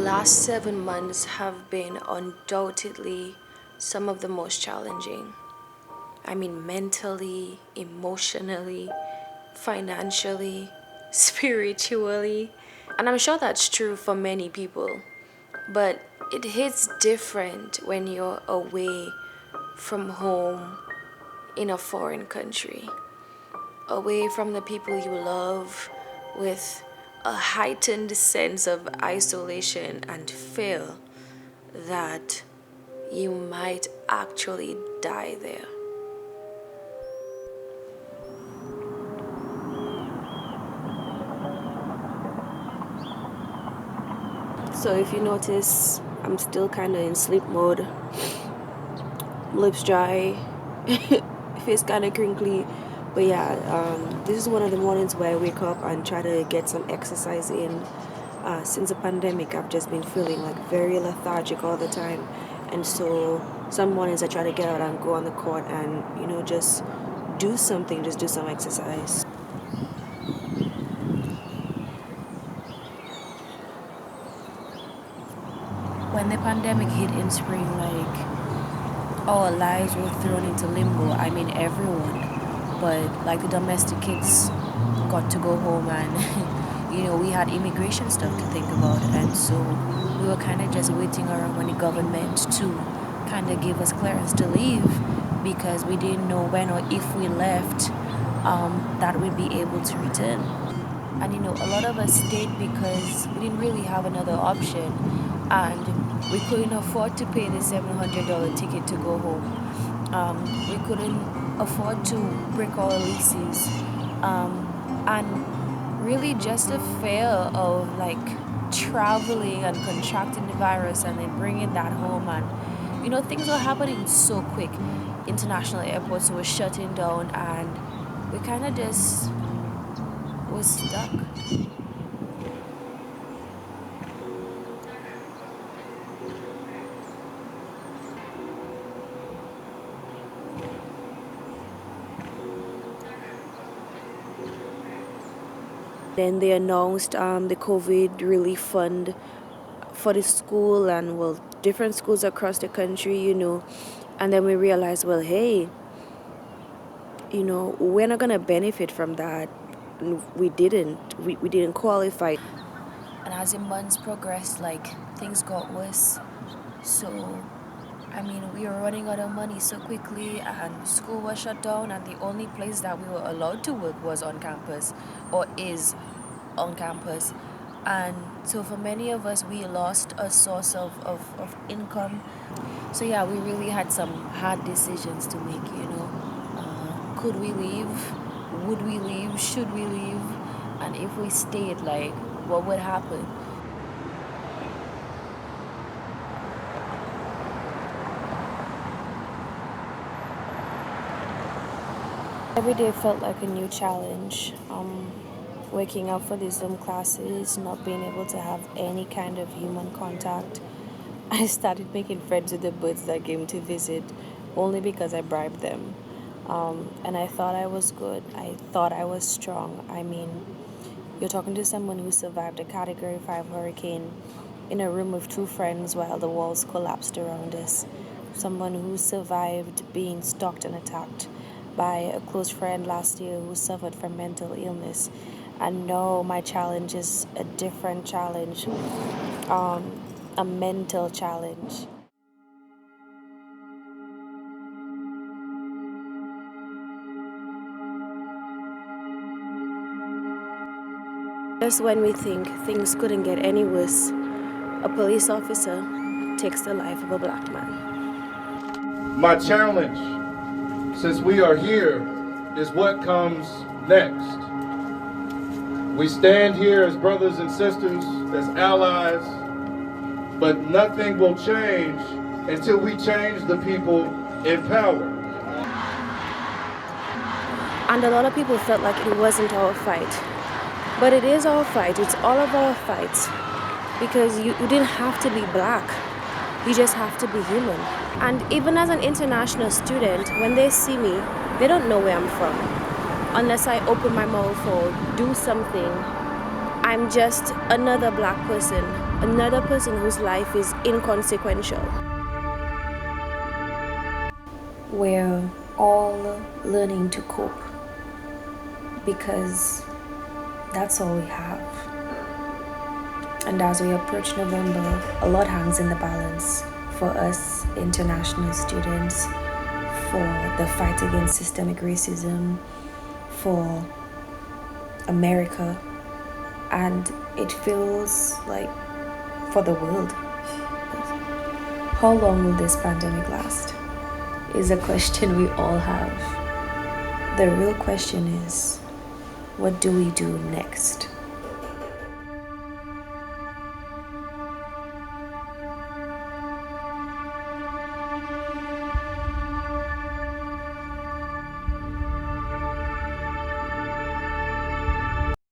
last 7 months have been undoubtedly some of the most challenging. I mean, mentally, emotionally, financially, spiritually. And I'm sure that's true for many people. But it hits different when you're away from home in a foreign country, away from the people you love, with a heightened sense of isolation and fear that you might actually die there. So if you notice, I'm still kind of in sleep mode, lips dry, face kind of crinkly. But yeah, this is one of the mornings where I wake up and try to get some exercise in. Since the pandemic, I've just been feeling like very lethargic all the time. And so some mornings I try to get out and go on the court and, just do something, just do some exercise. When the pandemic hit in spring, like, our lives were thrown into limbo. I mean, everyone. But like the domestic kids got to go home and, we had immigration stuff to think about. And so we were kind of just waiting around on the government to kind of give us clearance to leave, because we didn't know when or if we left that we'd be able to return. And a lot of us stayed because we didn't really have another option, and we couldn't afford to pay the $700 ticket to go home. We couldn't afford to break our leases, and really just the fear of like traveling and contracting the virus and then bringing that home. And things were happening so quick. International airports were shutting down, and we kind of just was stuck. Then they announced the COVID relief fund for the school and, well, different schools across the country, And then we realized, well, hey, we're not going to benefit from that. And we didn't qualify. And as the months progressed, like, things got worse. So, I mean, we were running out of money so quickly, and school was shut down, and the only place that we were allowed to work was on campus, or is on campus. And so for many of us, we lost a source of income. So yeah, we really had some hard decisions to make, could we leave? Would we leave? Should we leave? And if we stayed, like, what would happen? Every day felt like a new challenge. Waking up for these Zoom classes, not being able to have any kind of human contact. I started making friends with the birds that came to visit only because I bribed them. And I thought I was good. I thought I was strong. I mean, you're talking to someone who survived a Category 5 hurricane in a room with two friends while the walls collapsed around us. Someone who survived being stalked and attacked by a close friend last year who suffered from mental illness. And now my challenge is a different challenge, a mental challenge. Just when we think things couldn't get any worse, a police officer takes the life of a black man. My challenge, since we are here, is what comes next. We stand here as brothers and sisters, as allies, but nothing will change until we change the people in power. And a lot of people felt like it wasn't our fight. But it is our fight. It's all of our fights. Because you didn't have to be black. You just have to be human. And even as an international student, when they see me, they don't know where I'm from. Unless I open my mouth or do something, I'm just another black person another person whose life is inconsequential. We're all learning to cope because that's all we have. And as we approach November, a lot hangs in the balance for us international students, for the fight against systemic racism, for America, and it feels like for the world. How long will this pandemic last? Is a question we all have. The real question is, what do we do next?